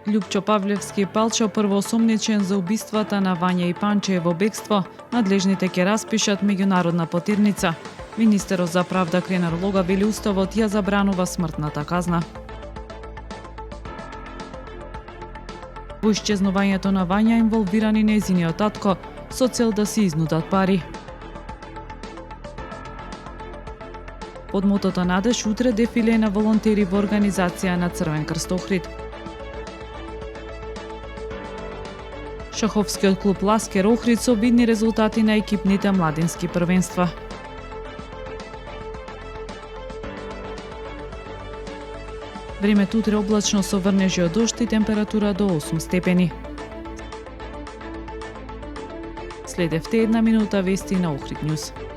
Љупчо Павлевски Палчо прво осомничен за убиствата на Вања и Панче во бегство, надлежните ќе распишат меѓународна потирница. Министерот за правда Кренар Лога вели уставот ја забранува смртната казна. Во исчезнувањето на Вања инволвирани нејзиниот татко со цел да си изнудат пари. Под мотото Надеж утре дефиле на волонтери во организација на Црвен крст Охрид. Шаховскиот клуб Ласкер Охрид со видни резултати на екипните младински првенства. Времето утре облачно со врнежи од дожд и температура до 8 степени. Следевте 1 минута вести на Охрид Нјуз.